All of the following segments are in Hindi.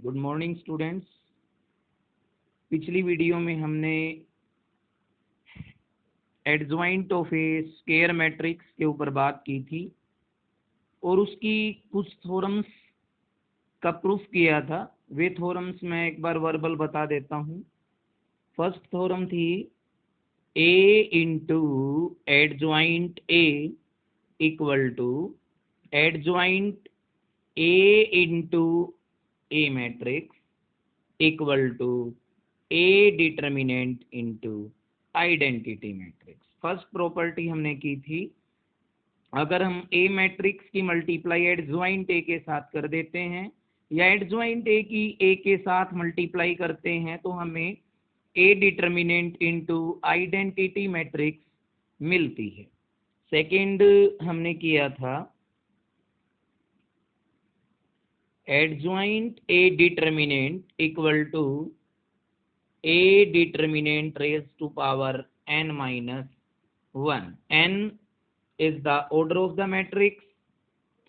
Good morning students. पिछली वीडियो में हमने adjoint of A square matrix के ऊपर बात की थी और उसकी कुछ थ्योरम्स का प्रूफ किया था। वे थ्योरम्स मैं एक बार वर्बल बता देता हूँ। फर्स्ट थ्योरम थी A into adjoint A equal to adjoint A into A matrix equal to A determinant into identity matrix. First property हमने की थी, अगर हम ए मैट्रिक्स की मल्टीप्लाई एडजॉइंट ए के साथ कर देते हैं या एडजॉइंट ए की ए के साथ मल्टीप्लाई करते हैं तो हमें A determinant into identity matrix मिलती है। सेकंड हमने किया था adjoint A determinant equal to A determinant raise to power n minus 1। n is the order of the matrix।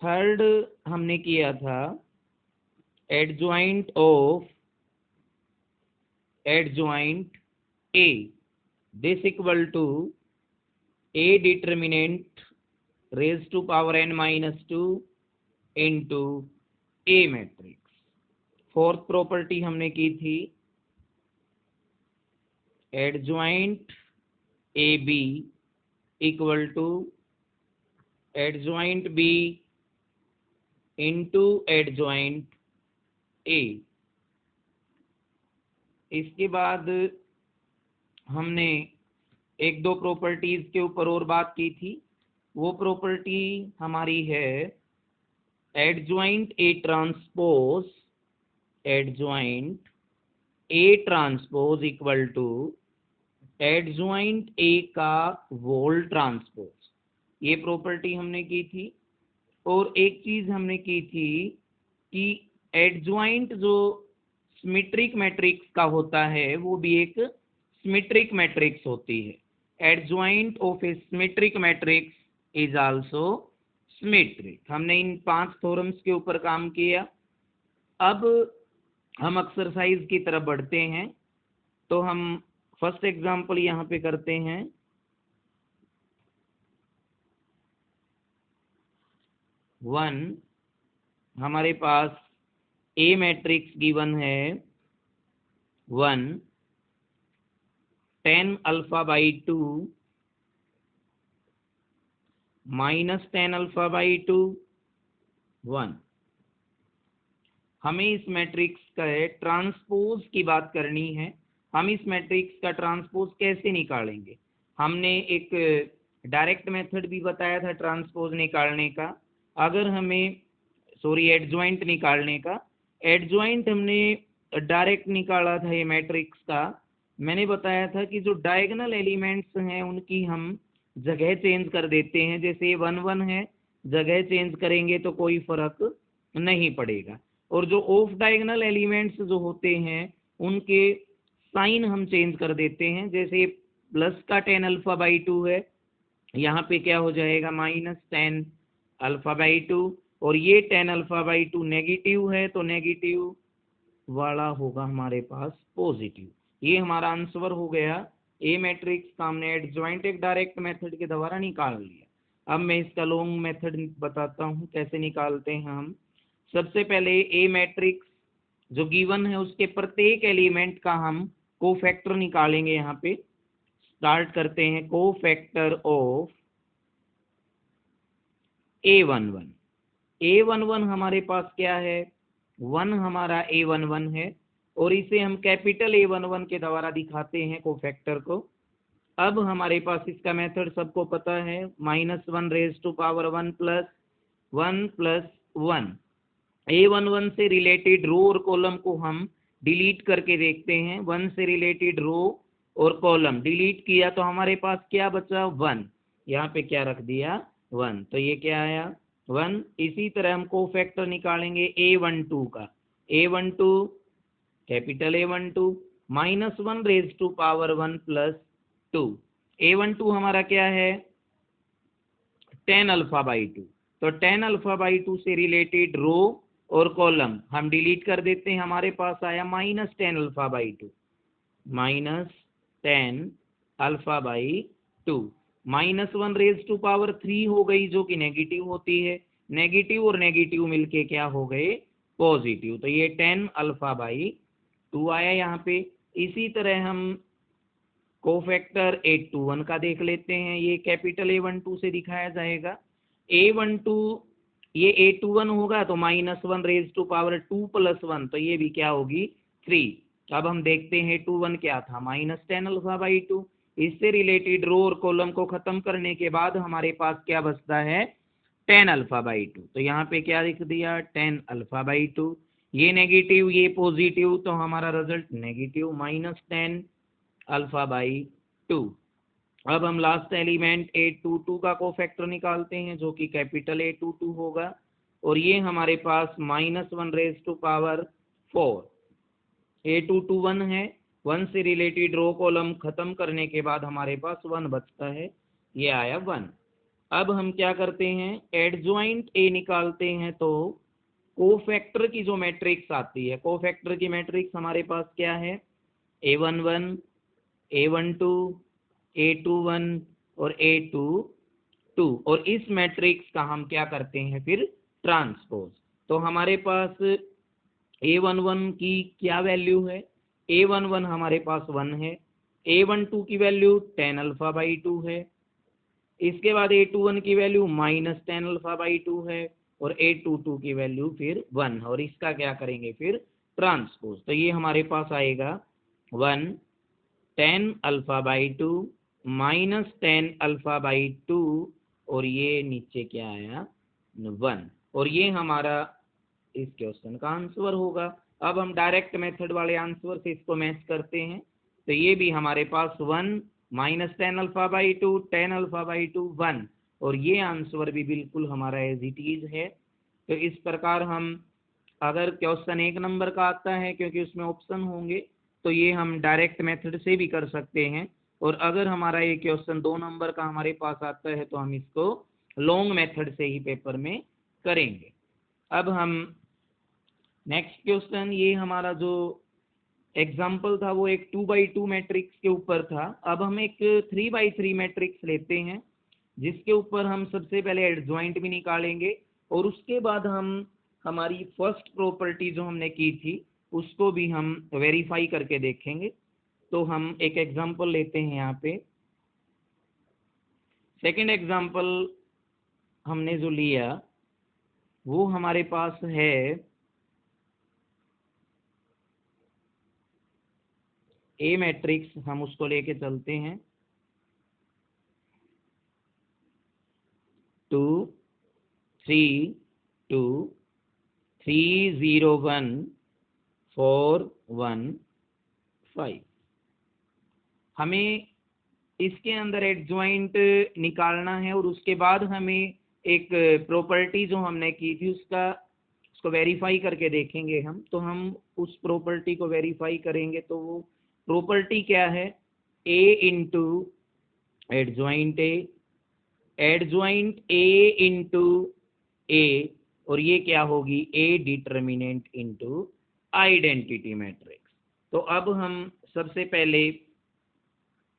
Third हमने किया था adjoint of adjoint A this equal to A determinant raise to power n minus 2 into A matrix. Fourth property हमने की थी adjoint A B equal to adjoint B into adjoint A. इसके बाद हमने एक दो प्रॉपर्टीज के ऊपर और बात की थी। वो प्रॉपर्टी हमारी है adjoint A transpose adjoint A transpose equal to adjoint A का वोल ट्रांसपोज। ये प्रॉपर्टी हमने की थी। और एक चीज हमने की थी कि एडजॉइंट जो सिमेट्रिक मैट्रिक्स का होता है वो भी एक सिमेट्रिक मैट्रिक्स होती है। Adjoint of A symmetric matrix is also symmetric. हमने इन 5 थ्योरम्स के ऊपर काम किया। अब हम एक्सरसाइज की तरफ बढ़ते हैं। तो हम फर्स्ट एग्जांपल यहाँ पे करते हैं। वन हमारे पास ए मैट्रिक्स गिवन है 1 10 alpha by 2 minus 10 alpha by 2 1। हमें इस मैट्रिक्स का ट्रांसपोज की बात करनी है। हम इस मैट्रिक्स का ट्रांसपोज कैसे निकालेंगे? हमने एक डायरेक्ट मेथड भी बताया था ट्रांसपोज निकालने का। अगर हमें एडजॉइंट निकालने का, एडजॉइंट हमने डायरेक्ट निकाला था ये मैट्रिक्स का। मैंने बताया था कि जो डायगोनल एलिमेंट्स हैं उनकी हम जगह चेंज कर देते हैं। जैसे 1 1 है, जगह चेंज करेंगे तो कोई फर्क नहीं पड़ेगा। और जो ऑफ डायगोनल एलिमेंट्स जो होते हैं उनके साइन हम चेंज कर देते हैं। जैसे प्लस का 10 अल्फा बाई 2 है, यहाँ पे क्या हो जाएगा माइनस 10 अल्फा बाई 2। और ये 10 अल्फा बाई 2 नेगेटिव है तो नेगेटिव वाला होगा हमारे पास पॉजिटिव। ये हमारा आंसर हो गया। ए मैट्रिक्स का हमने एडजॉइंट एक डायरेक्ट मेथड के द्वारा निकाल लिया। अब मैं इसका लॉन्ग मेथड बताता हूँ कैसे निकालते हैं हम। सबसे पहले ए मैट्रिक्स जो गिवन है उसके प्रत्येक एलिमेंट का हम कोफैक्टर निकालेंगे। यहाँ पे स्टार्ट करते हैं कोफैक्टर ऑफ A11। A11 हमारे पास क्या है? 1 हमारा A11 है और इसे हम कैपिटल A11 के द्वारा दिखाते हैं कोफैक्टर को। अब हमारे पास इसका मेथड सबको पता है, -1 raise to power 1 plus 1 plus 1। A11 से रिलेटेड रो और कॉलम को हम डिलीट करके देखते हैं। 1 से रिलेटेड रो और कॉलम डिलीट किया तो हमारे पास क्या बचा? 1। यहाँ पे क्या रख दिया? 1। तो ये क्या आया? 1। इसी तरह हम कोफैक्टर निकालेंगे A12 का। A12 capital A12 -1 raise to power 1 plus 2। A12 हमारा क्या है? 10 अल्फा बाई 2। तो 10 अल्फा बाई 2 से रिलेटेड रो और कॉलम हम डिलीट कर देते हैं, हमारे पास आया -10 अल्फा बाई 2, -10 अल्फा बाई 2, -1⁻³ हो गई जो कि नेगेटिव होती है, नेगेटिव और नेगेटिव मिलके क्या हो गए, पॉजिटिव, तो ये 10 अल्फा बाई 2 आया यहाँ पे। इसी तरह हम कोफैक्टर 821 का देख लेते हैं, ये कैपिटल A12 से दिखाया जाएगा। A12 ये 821 होगा तो -1⁻² + 1, तो ये भी क्या होगी 3। अब हम देखते हैं 21 क्या था, -10 अल्फा बाई 2। इससे रिलेटेड रो और कॉलम को खत्म करने के बाद हमारे पास क्या बचता है, 10 अल्फा बाई 2, तो यहाँ पे क्या लिख दिया 10 अल्फा बाई 2, ये नेगेटिव ये पॉजिटिव, तो हमारा रिजल्ट नेगेटिव -10 अल्फा बाई 2। अब हम लास्ट एलिमेंट 822 का कोफैक्टर निकालते हैं जो कि कैपिटल A22 होगा, और ये हमारे पास -1⁻⁴ A22 1 है, 1 से रिलेटेड रो कॉलम खत्म करने के बाद हमारे पास 1 बचता है, ये आया 1। अब हम क्या करते हैं, एडजॉइंट A निकालते हैं, तो कोफैक्टर की जो मैट्रिक्स आती है, कोफैक्टर की मैट्रिक्स हमारे पास क्या है, A11 A12 A21 और A22, और इस मैट्रिक्स का हम क्या करते हैं फिर ट्रांसपोज। तो हमारे पास A11 की क्या वैल्यू है, A11 हमारे पास 1 है, A12 की वैल्यू 10 अल्फा बाई 2 है, इसके बाद A21 की वैल्यू -10 अल्फा बाई 2 है, और A22 की वैल्यू फिर 1, और इसका क्या करेंगे फिर ट्रांसपोज। तो ये हमारे पास आएगा 1 10 अल्फा बाई 2 -10 अल्फा बाई 2, और ये नीचे क्या आया 1, और ये हमारा इस क्वेश्चन का आंसर होगा। अब हम डायरेक्ट मेथड वाले आंसर से इसको मैच करते हैं, तो ये भी हमारे पास 1 -10 अल्फा बाई 2 10 अल्फा बाई 2 1, और ये आंसर भी बिल्कुल हमारा एज इट इज है। तो इस प्रकार हम, अगर क्वेश्चन 1 नंबर का आता है क्योंकि उसमें ऑप्शन होंगे, तो ये हम डायरेक्ट मेथड से भी कर सकते हैं, और अगर हमारा ये क्वेश्चन 2 नंबर का हमारे पास आता है तो हम इसको लॉन्ग मेथड से ही पेपर में करेंगे। अब हम नेक्स्ट क्वेश्चन, ये हमारा जो एग्जाम्पल था वो एक 2x2 मैट्रिक्स के ऊपर था। अब हम एक 3x3 मैट्रिक्स लेते हैं जिसके ऊपर हम सबसे पहले एडजॉइंट भी निकालेंगे, और उसके बाद हम हमारी फर्स्ट प्रॉपर्टी जो हमने की थी उसको भी हम वेरीफाई करके देखेंगे। तो हम एक एग्जांपल लेते हैं, यहाँ पे सेकंड एग्जांपल हमने जो लिया वो हमारे पास है ए मैट्रिक्स, हम उसको लेके चलते हैं 2 3 2 3 0 1 4 1 5। हमें इसके अंदर एडजॉइंट निकालना है, और उसके बाद हमें एक प्रॉपर्टी जो हमने की थी उसको वेरीफाई करके देखेंगे हम। तो हम उस प्रॉपर्टी को वेरीफाई करेंगे, तो वो प्रॉपर्टी क्या है, A into adjoint A into A, और ये क्या होगी A determinant into identity matrix. तो अब हम सबसे पहले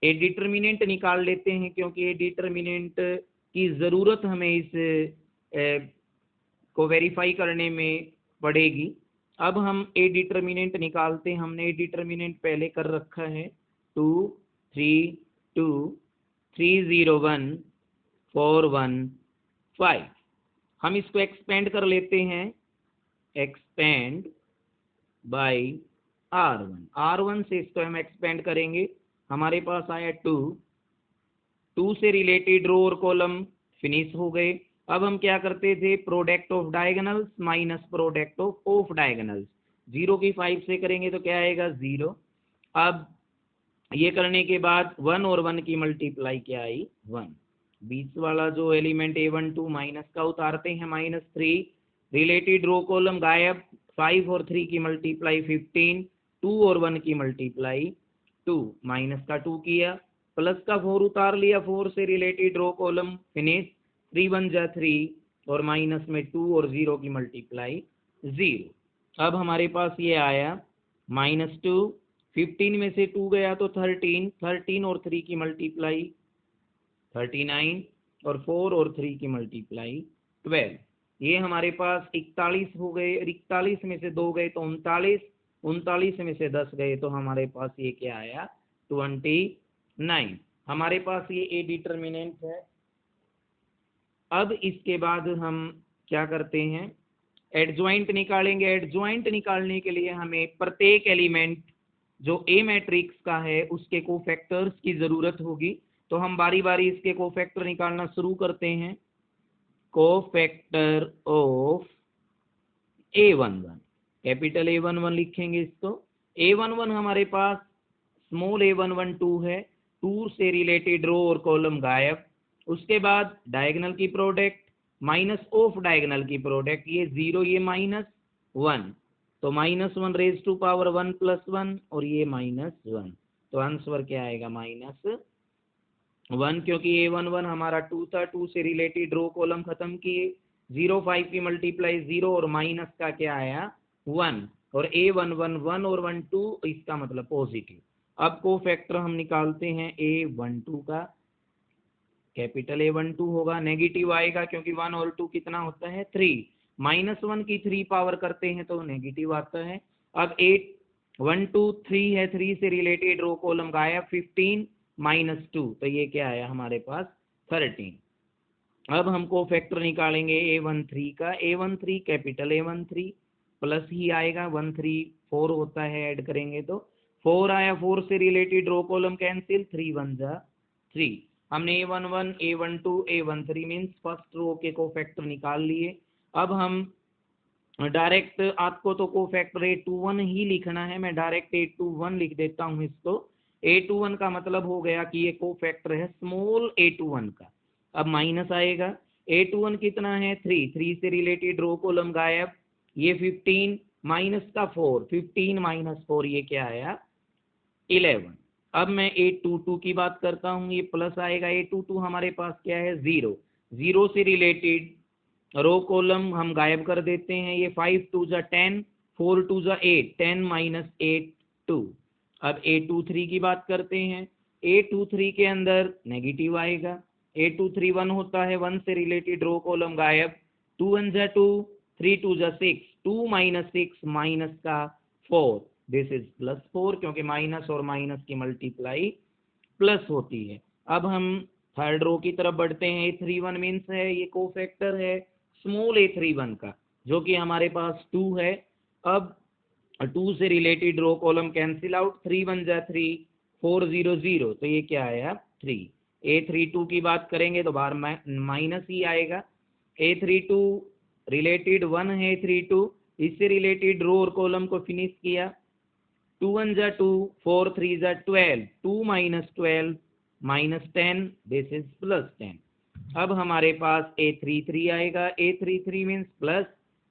ए डिटर्मिनेंट निकाल लेते हैं, क्योंकि ए डिटर्मिनेंट की ज़रूरत हमें इस को वेरीफाई करने में पड़ेगी। अब हम ए डिटर्मिनेंट निकालते हैं, हमने ए डिटर्मिनेंट पहले कर रखा है 2 3 2 3 0 1 4 1 5। हम इसको एक्सपेंड कर लेते हैं, एक्सपेंड बाई R1 से इसको हम एक्सपेंड करेंगे, हमारे पास आया 2 से रिलेटेड रो और कॉलम फिनिश हो गए। अब हम क्या करते थे, product of diagonals minus product of diagonals, 0 की 5 से करेंगे तो क्या आएगा 0। अब ये करने के बाद 1 और 1 की मल्टीप्लाई क्या आई 1, बीच वाला जो एलिमेंट A12 माइनस का उतारते हैं -3, रिलेटेड रो कॉलम गायब, 5 और 3 की मल्टीप्लाई 15, 2 और 1 की मल्टीप्लाई 2, माइनस का 2 किया, प्लस का 4 उतार लिया, 4 से रिलेटेड रो कॉलम फिनिश, 3 1 जा 3, और माइनस में 2 और 0 की मल्टीप्लाई 0। अब हमारे पास ये आया -2, 15 में से 2 गया तो 13, 13 और 3 की मल्टीप्लाई 39, और 4 और 3 की मल्टीप्लाई 12। ये हमारे पास 41 हो गए, और 41 में से 2 गए तो 39, 39 में से 10 गए तो हमारे पास ये क्या आया 29। हमारे पास ये ए डिटर्मिनेंट है। अब इसके बाद हम क्या करते हैं, एडजॉइंट निकालेंगे। एडजॉइंट निकालने के लिए हमें प्रत्येक एलिमेंट जो ए मैट्रिक्स का है उसके कोफैक्टर्स की जरूरत होगी। तो हम बारी बारी इसके कोफैक्टर निकालना शुरू करते हैं। Cofactor of A11, capital A11 लिखेंगे इसको। A11 हमारे पास स्मॉल a11 2 है, 2 से रिलेटेड रो और कॉलम गायब। उसके बाद डायगोनल की प्रोडक्ट माइनस ऑफ डायगोनल की प्रोडक्ट, ये 0 ये -1, तो -1 रेज टू पावर 1 + 1, और ये -1, तो आंसर क्या आएगा -1, क्योंकि A11 हमारा 2 था, 2 से रिलेटेड रो कॉलम खत्म किए, 0 5 की मल्टीप्लाई 0 और माइनस का क्या आया 1, और A11 1 और 1 2, इसका मतलब पॉजिटिव। अब को फैक्टर हम निकालते हैं A12 का, कैपिटल A12 होगा, नेगेटिव आएगा क्योंकि 1 और 2 कितना होता है 3, -1 की 3 पावर करते हैं तो नेगेटिव आता है। अब 8 1 2 3 है, 3 से रिलेटेड रो कॉलम गायब, 15 -2, तो ये क्या आया हमारे पास 13। अब हमको फैक्टर निकालेंगे A13 का, A13 कैपिटल A13 प्लस ही आएगा, 1 3 4 होता है, ऐड करेंगे तो 4 आया, 4 से रिलेटेड रो कॉलम कैंसिल, 3 1 जा 3। हमने A11 A12 A13 means first row के कोफैक्टर निकाल लिए। अब हम डायरेक्ट, आपको तो कोफैक्टर A21 ही लिखना है, मैं डायरेक्ट A21 लिख देता हूँ इसको। A21 का मतलब हो गया कि ये कोफैक्टर है स्मॉल A21 का। अब माइनस आएगा, A21 कितना है 3, 3 से रिलेटेड रो कॉलम गायब, ये 15 माइनस का 4, 15 - 4 ये क्या आया 11। अब मैं A22 की बात करता हूँ, ये प्लस आएगा, A22 हमारे पास क्या है 0, 0 से रिलेटेड रो कॉलम हम गायब कर देते हैं, ये 5 2 जा 10, 4 2 जा 8, 10 - 8 2। अब A23 की बात करते हैं, A23 के अंदर नेगेटिव आएगा, A23 1 होता है, 1 से रिलेटेड रो कॉलम गायब, 2 1 जा 2, 3 2 जा 6, 2 - 6 माइनस का 4, दिस इज +4, क्योंकि माइनस और माइनस की मल्टीप्लाई प्लस होती है। अब हम थर्ड रो की तरफ बढ़ते हैं, A31 मीन्स है ये कोफैक्टर है स्मॉल A31 का, जो कि हमारे पास 2 है। अब 2 से related row column cancel out, 3 1 जा 3, 4 0 0, तो ये क्या आया 3। A32 की बात करेंगे तो बाहर माइनस ही आएगा, A32 रिलेटेड 1 है, 32 इससे रिलेटेड रो और कॉलम को फिनिश किया, 2 1 जा 2, 4 3 जा 12, 2 - 12 -10, दिस इज +10। अब हमारे पास A33 आएगा, A33 मीन्स प्लस,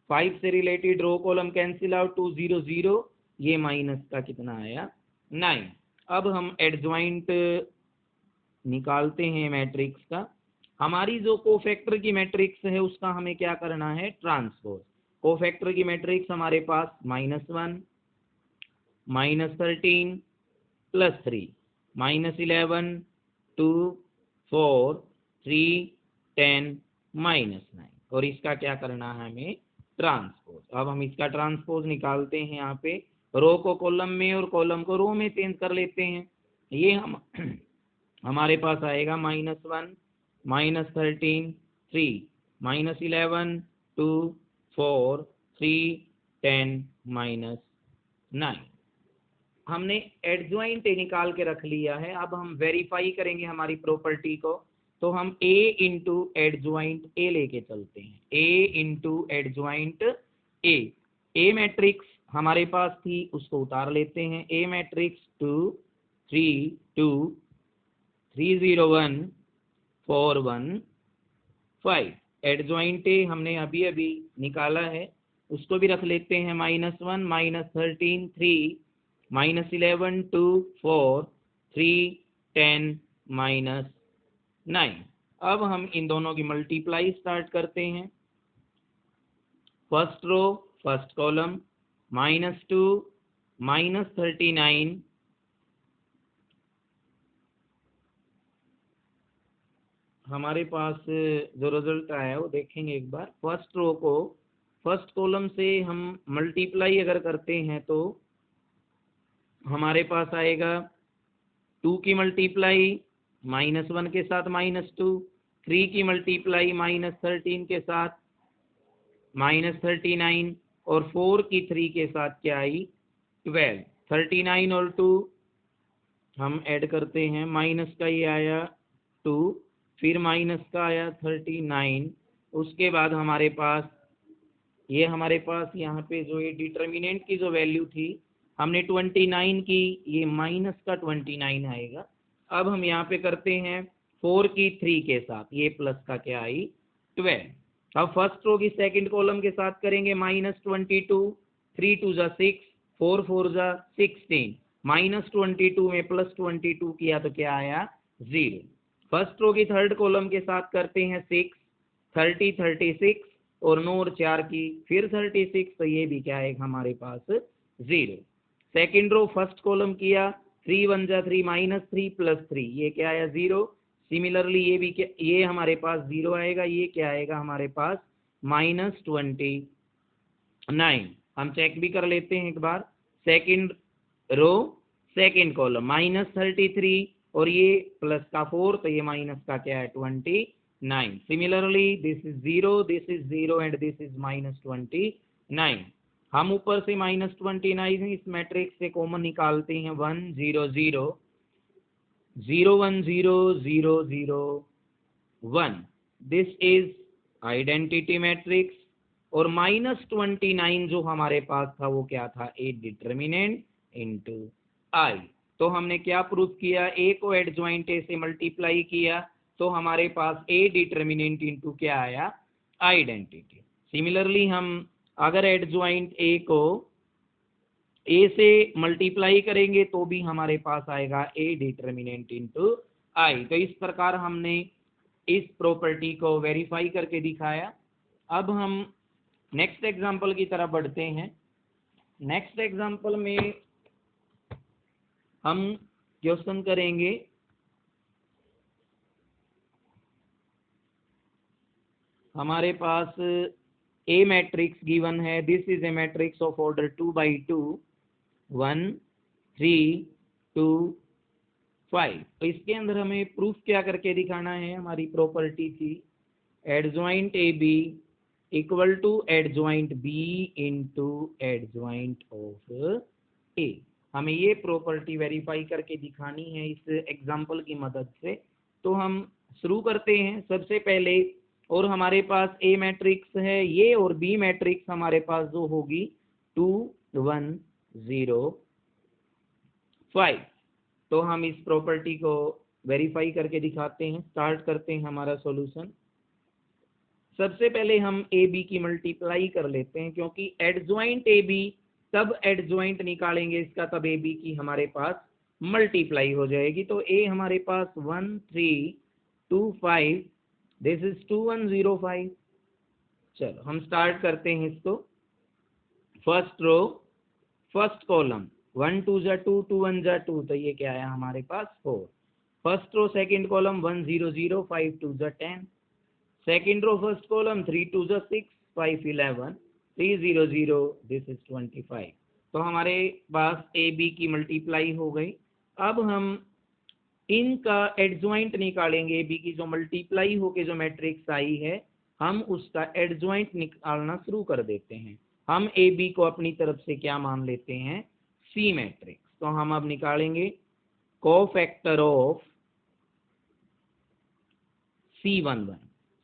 5 से related row column cancel out, 2 0 0, ये माइनस का कितना आया 9। अब हम एडजॉइंट निकालते हैं मैट्रिक्स का। हमारी जो कोफैक्टर की मैट्रिक्स है उसका हमें क्या करना है ट्रांसपोज। कोफैक्टर की मैट्रिक्स हमारे पास -1 -13 +3 -11 2 4 3 10 -9, और इसका क्या करना है हमें ट्रांसपोज। अब हम इसका ट्रांसपोज निकालते हैं, यहाँ पे रो को कॉलम में और कॉलम को रो में चेंज कर लेते हैं। ये हम हमारे पास आएगा -1 -13 3 -11 2 4 3 10 -9। हमने एडजॉइंट निकाल के रख लिया है। अब हम वेरीफाई करेंगे हमारी प्रॉपर्टी को, तो हम A इंटू एडजॉइंट A लेके चलते हैं, A into adjoint A matrix हमारे पास थी उसको उतार लेते हैं, A मैट्रिक्स 2 3 2 3 0 1 4 1 5। एडजॉइंट A हमने अभी अभी निकाला है, उसको भी रख लेते हैं, -1 -13 3 -11 2 4 3 10 -9। अब हम इन दोनों की मल्टीप्लाई स्टार्ट करते हैं। फर्स्ट रो फर्स्ट कॉलम -2 -39 हमारे पास जो रिजल्ट आया है वो देखेंगे एक बार। फर्स्ट रो को फर्स्ट कॉलम से हम मल्टीप्लाई अगर करते हैं तो हमारे पास आएगा 2 की मल्टीप्लाई -1 के साथ -2, 3 की मल्टीप्लाई -13 के साथ -39 और 4 की 3 के साथ क्या आई 12। 39 और 2 हम ऐड करते हैं, माइनस का ये आया 2, फिर माइनस का आया 39, उसके बाद हमारे पास यहाँ पे जो ये डिटर्मिनेंट की जो वैल्यू थी हमने 29 की, ये माइनस का 29 आएगा। अब हम यहाँ पे करते हैं 4 की 3 के साथ, ये प्लस का क्या आई 12। अब फर्स्ट रो की सेकंड कॉलम के साथ करेंगे -22, 3 2 जा 6, 4 4 जा 16, -22 में +22 किया तो क्या आया 0। फर्स्ट रो की थर्ड कॉलम के साथ करते हैं 6, 30 36 और 9 और 4 की फिर 36, तो ये भी क्या है हमारे पास 0। सेकंड रो फर्स्ट कॉलम किया 3 1 जा 3 -3 +3, ये क्या आया 0। सिमिलरली ये भी ये हमारे पास 0 आएगा, ये क्या आएगा हमारे पास -29। हम चेक भी कर लेते हैं एक बार। सेकंड रो सेकंड कॉलम -33 और ये प्लस का 4, तो ये माइनस का क्या है 29। Similarly this is 0, this is 0 and this is -29। हम ऊपर से -29 इस मैट्रिक्स से कॉमन निकालते हैं 1 0 0 0 1 0 0 0 1, दिस इज आइडेंटिटी मैट्रिक्स। और -29 जो हमारे पास था वो क्या था ए डिटर्मिनेंट इनटू आई। तो हमने क्या प्रूफ किया, ए को एडजॉइंट ए से मल्टीप्लाई किया तो हमारे पास ए डिटर्मिनेंट इनटू क्या आया आइडेंटिटी। सिमिलरली हम अगर एडजॉइंट ए को ए से मल्टीप्लाई करेंगे तो भी हमारे पास आएगा ए डिटर्मिनेंट इनटू आई। तो इस प्रकार हमने इस प्रॉपर्टी को वेरीफाई करके दिखाया। अब हम नेक्स्ट एग्जांपल की तरफ बढ़ते हैं। नेक्स्ट एग्जांपल में हम क्वेश्चन करेंगे हमारे पास ए मैट्रिक्स गिवन है, this is A matrix of order 2 by 2 1 3 2 5। तो इसके अंदर हमें प्रूफ क्या करके दिखाना है, हमारी प्रॉपर्टी थी adjoint A B equal to adjoint B into adjoint of A. हमें ये प्रॉपर्टी वेरीफाई करके दिखानी है इस एग्जांपल की मदद से। तो हम शुरू करते हैं सबसे पहले, और हमारे पास ए मैट्रिक्स है ये और बी मैट्रिक्स हमारे पास जो होगी 2 1 0 5। तो हम इस प्रॉपर्टी को वेरीफाई करके दिखाते हैं। स्टार्ट करते हैं हमारा सॉल्यूशन। सबसे पहले हम ए बी की मल्टीप्लाई कर लेते हैं, क्योंकि एडजॉइंट ए बी तब एडजॉइंट निकालेंगे इसका तब ए बी की हमारे पास मल्टीप्लाई हो जाएगी। तो ए हमारे पास 1 3 2 5, दिस इज 2 1 0 5। चलो हम स्टार्ट करते हैं इसको। फर्स्ट रो फर्स्ट कॉलम 1 2 जा 2 2 1 जा 2, तो ये क्या आया हमारे पास 4। फर्स्ट रो सेकंड कॉलम 1 0 0 5 2 जा 10। सेकंड रो फर्स्ट कॉलम 3 2 जा 6 5 11 3 0 0, दिस इज 25। तो हमारे पास ए बी की मल्टीप्लाई हो गई। अब हम इनका एडजॉइंट निकालेंगे। ए बी की जो मल्टीप्लाई होके जो मैट्रिक्स आई है हम उसका एडजॉइंट निकालना शुरू कर देते हैं। हम ए बी को अपनी तरफ से क्या मान लेते हैं सी मैट्रिक्स। तो हम अब निकालेंगे cofactor of C11।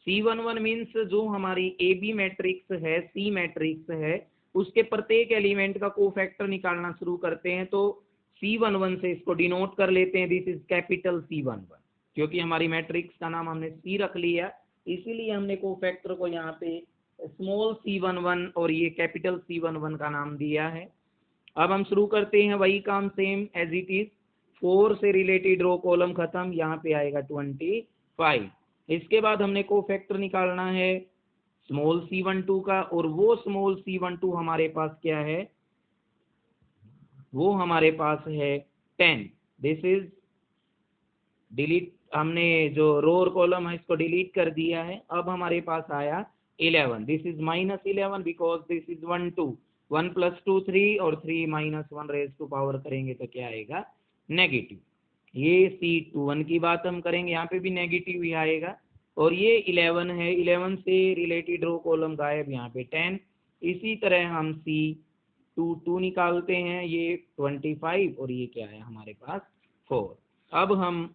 C11 means जो हमारी ए बी मैट्रिक्स है सी मैट्रिक्स है उसके प्रत्येक एलिमेंट का कोफैक्टर निकालना शुरू करते हैं। तो C11 से इसको डिनोट कर लेते हैं, दिस इज कैपिटल C11। क्योंकि हमारी मैट्रिक्स का नाम हमने सी रख लिया इसीलिए हमने कोफैक्टर को यहाँ पे स्मॉल C11 और ये कैपिटल C11 का नाम दिया है। अब हम शुरू करते हैं वही काम सेम एज इट इज। 4 से रिलेटेड रो कॉलम खत्म, यहाँ पे आएगा 25। इसके बाद हमने कोफैक्टर निकालना है स्मॉल c12 का, और वो स्मॉल c12 हमारे पास क्या है, वो हमारे पास है 10। दिस इज डिलीट, हमने जो रो और कॉलम है इसको डिलीट कर दिया है। अब हमारे पास आया 11, this is -11 because this is 1 2, 1 + 2 3 और 3 - 1 रेज टू पावर करेंगे तो क्या आएगा, नेगेटिव। ये C21 की बात हम करेंगे, यहाँ पे भी नेगेटिव ही आएगा। और ये 11 है, 11 से रिलेटेड रो कॉलम गायब, यहाँ पे 10। इसी तरह हम C22 निकालते हैं, ये 25 और ये क्या है हमारे पास 4। अब हम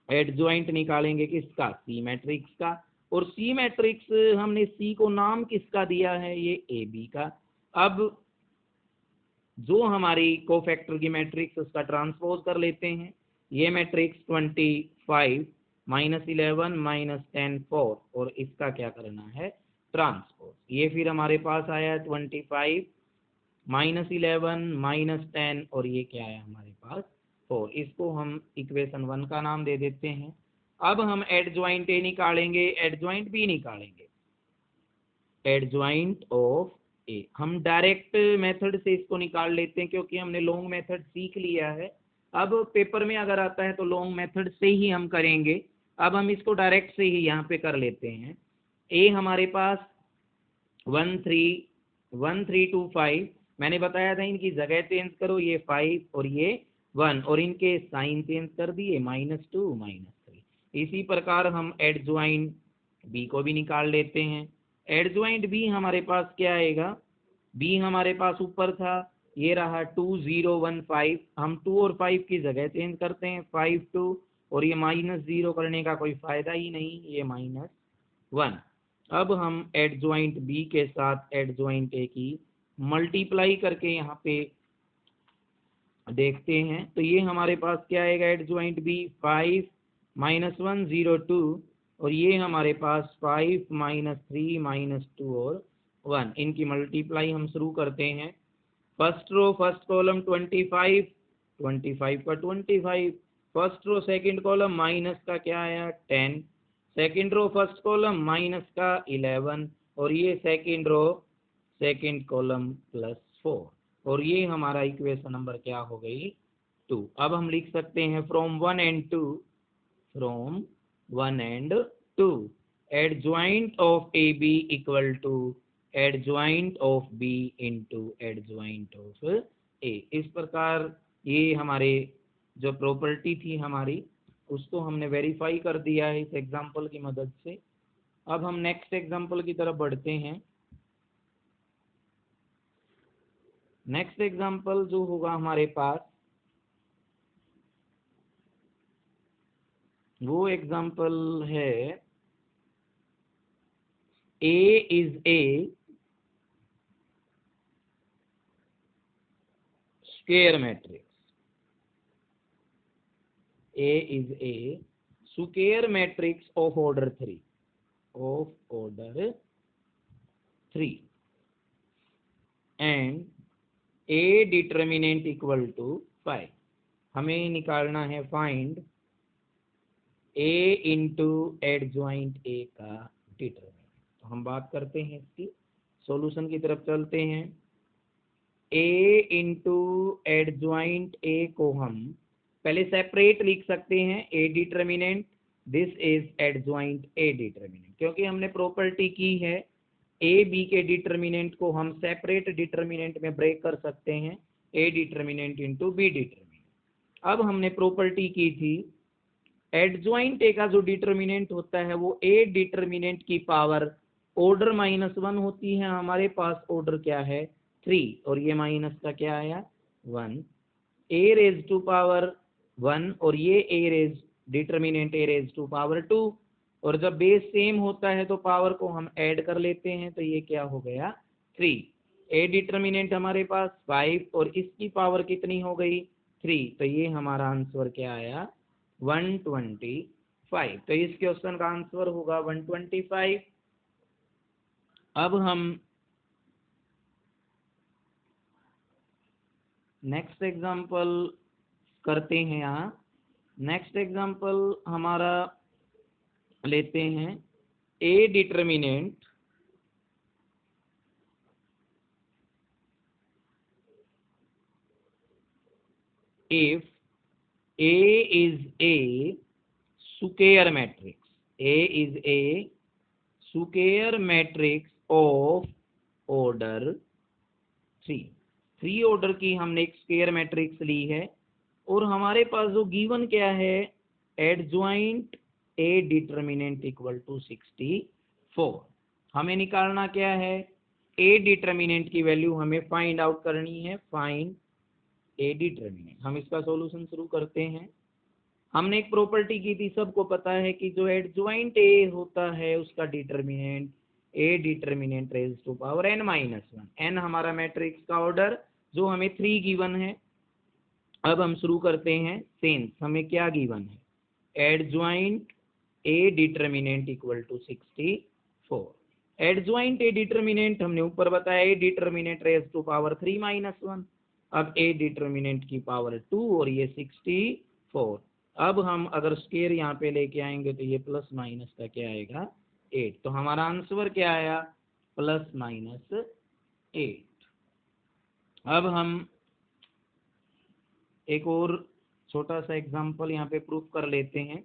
एडजॉइंट निकालेंगे किसका, सी मैट्रिक्स का। और सी मैट्रिक्स हमने सी को नाम किसका दिया है, ये ए बी का। अब जो हमारी कोफैक्टर की मैट्रिक्स उसका ट्रांसपोज कर लेते हैं। ये मैट्रिक्स 25 -11 -10 4, और इसका क्या करना है, ट्रांसपोज। ये फिर हमारे पास आया 25 -11 -10 और ये क्या है हमारे पास 4। इसको हम इक्वेशन 1 का नाम दे देते हैं। अब हम एडजॉइंट ए निकालेंगे, एडजॉइंट बी निकालेंगे। एडजॉइंट ऑफ ए हम डायरेक्ट मेथड से इसको निकाल लेते हैं, क्योंकि हमने लॉन्ग मेथड सीख लिया है। अब पेपर में अगर आता है तो लॉन्ग मेथड से ही हम करेंगे। अब हम इसको डायरेक्ट से ही यहाँ पे कर लेते हैं। ए हमारे पास 1 3 2 5, मैंने बताया था इनकी जगह चेंज करो, ये 5 और ये 1, और इनके साइन चेंज कर दिए, -2 -3। इसी प्रकार हम एडजॉइंट बी को भी निकाल लेते हैं। एडजॉइंट बी हमारे पास क्या आएगा, बी हमारे पास ऊपर था, ये रहा 2 0 1 5, हम 2 और 5 की जगह चेंज करते हैं, 5 2, और ये -0 करने का कोई फायदा ही नहीं, ये -1। अब हम एडजॉइंट बी के साथ एडजॉइंट ए की मल्टीप्लाई करके यहाँ पे देखते हैं, तो ये हमारे पास क्या आएगा, एडजॉइंट बी 5 -1 0 2, और ये हमारे पास 5 -3 -2 और 1। इनकी मल्टीप्लाई हम शुरू करते हैं। फर्स्ट रो फर्स्ट कॉलम 25 25 का 25, first row second column minus का क्या आया 10, second row first column minus का 11, और ये सेकंड रो सेकंड कॉलम +4, और ये हमारा इक्वेशन नंबर क्या हो गई 2। अब हम लिख सकते हैं from 1 and 2, from 1 and 2 adjoint of A B equal to adjoint of B into adjoint of A. इस प्रकार ये हमारे जो प्रॉपर्टी थी हमारी, उसको हमने वेरीफाई कर दिया है इस एग्जाम्पल की मदद से। अब हम नेक्स्ट एग्जाम्पल की तरफ बढ़ते हैं। नेक्स्ट एग्जाम्पल जो होगा हमारे पास, वो एग्जाम्पल है A is a square matrix. A is a square matrix of order 3, of order 3, and A determinant equal to 5। हमें निकालना है find A into adjoint A का डिटरमिनेंट। तो हम बात करते हैं इसकी, सॉल्यूशन की तरफ चलते हैं। A इंटू एडजॉइंट A को हम पहले सेपरेट लिख सकते हैं, A determinant, this is adjoint A determinant, क्योंकि हमने प्रॉपर्टी की है A B के डिटरमिनेंट को हम सेपरेट डिटरमिनेंट में ब्रेक कर सकते हैं, A determinant into B determinant. अब हमने प्रॉपर्टी की थी एडजॉइंट A का जो डिटरमिनेंट होता है वो A डिटरमिनेंट की पावर ऑर्डर -1 होती है, हमारे पास ऑर्डर क्या है 3, और ये माइनस का क्या आया 1, A रेज टू पावर 1, और ये A raise determinant A raise to power 2, और जब बेस सेम होता है तो पावर को हम ऐड कर लेते हैं, तो ये क्या हो गया 3। A डिटरमिनेंट हमारे पास 5 और इसकी पावर कितनी हो गई 3, तो ये हमारा आंसर क्या आया 125। तो इस क्वेश्चन का आंसर होगा 125। अब हम नेक्स्ट एग्जांपल करते हैं। यहाँ नेक्स्ट एग्जांपल हमारा लेते हैं A determinant if A is a square matrix, A is a square matrix of order 3 order की हमने एक स्क्वायर मैट्रिक्स ली है और हमारे पास जो गिवन क्या है, adjoint A determinant equal to 64। हमें निकालना क्या है, ए डिटर्मिनेंट की वैल्यू हमें फाइंड आउट करनी है, फाइंड ए डिटर्मिनेंट। हम इसका सॉल्यूशन शुरू करते हैं। हमने एक प्रॉपर्टी की थी, सबको पता है कि जो एडजॉइंट ए होता है उसका determinant A determinant raise to power n minus 1। n हमारा मैट्रिक्स का ऑर्डर जो हमें 3 गिवन है। अब हम शुरू करते हैं सेंस, हमें क्या गिवन है, adjoint A determinant equal to 64। Adjoint A determinant हमने ऊपर बताया, A determinant raise to power 3 minus 1। अब ए डिटर्मिनेंट की पावर 2 और ये 64। अब हम अगर स्क्वायर यहाँ पे लेके आएंगे तो ये प्लस माइनस का क्या आएगा, 8। तो हमारा आंसर क्या आया, प्लस माइनस 8। अब हम एक और छोटा सा एग्जांपल यहाँ पे प्रूफ कर लेते हैं।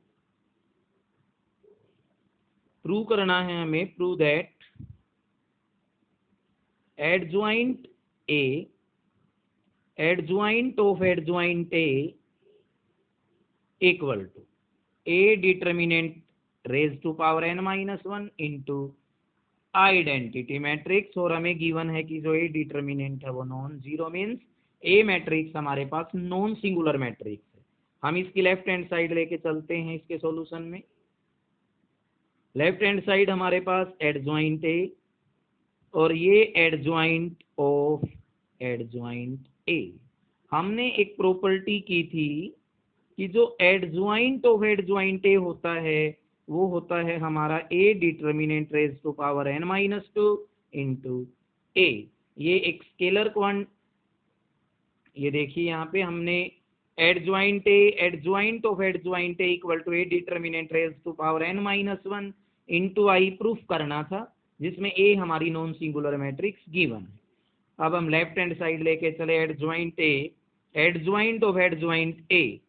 प्रूव करना है हमें, prove that adjoint A, adjoint of adjoint A equal to A determinant raise to power n minus 1 into identity matrix. और हमें गिवन है कि जो ए डिटर्मिनेंट है वो नॉन जीरो, मीन्स ए मैट्रिक्स हमारे पास नॉन सिंगुलर मैट्रिक्स है। हम इसकी लेफ्ट हैंड साइड लेके चलते हैं इसके सॉल्यूशन में। लेफ्ट हैंड साइड हमारे पास एडजॉइंट ए और ये एडजॉइंट ऑफ एडजॉइंट ए। हमने एक प्रॉपर्टी की थी कि जो एडजॉइंट ऑफ एडजॉइंट ए होता है वो होता है हमारा A determinant raise to power n minus 2 into A. ये एक स्केलर क्वांट, ये देखिए यहाँ पे हमने adjoint A, adjoint of adjoint A equal to A determinant raise to power n minus 1 into I proof करना था, जिसमें ए हमारी नॉन सिंगुलर मैट्रिक्स गिवन है। अब हम लेफ्ट हैंड साइड लेके चले, adjoint A, adjoint of adjoint ए।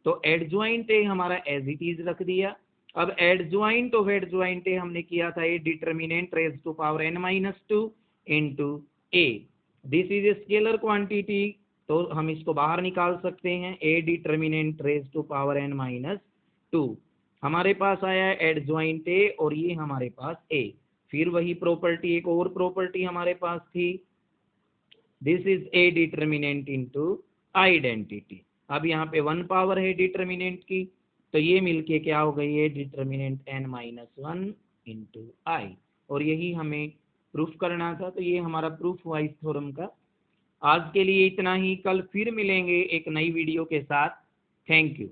तो एडजॉइंट ए हमारा एज इट इज रख दिया। अब एडजॉइंट ऑफ एडजॉइंट ए हमने किया था A determinant raise to power n minus 2 into A. This is a scalar quantity, तो हम इसको बाहर निकाल सकते हैं, A determinant raise to power n minus 2। हमारे पास आया है एडजॉइंट ए और ये हमारे पास ए। फिर वही प्रॉपर्टी, एक और प्रॉपर्टी हमारे पास थी, this is A determinant into identity. अब यहाँ पे 1 पावर है डिटर्मिनेंट की, तो ये मिलके क्या हो गई है, डिटर्मिनेंट n माइनस 1 इंटू आई। और यही हमें प्रूफ करना था, तो ये हमारा प्रूफ हुआ इस थ्योरम का। आज के लिए इतना ही, कल फिर मिलेंगे एक नई वीडियो के साथ। Thank you.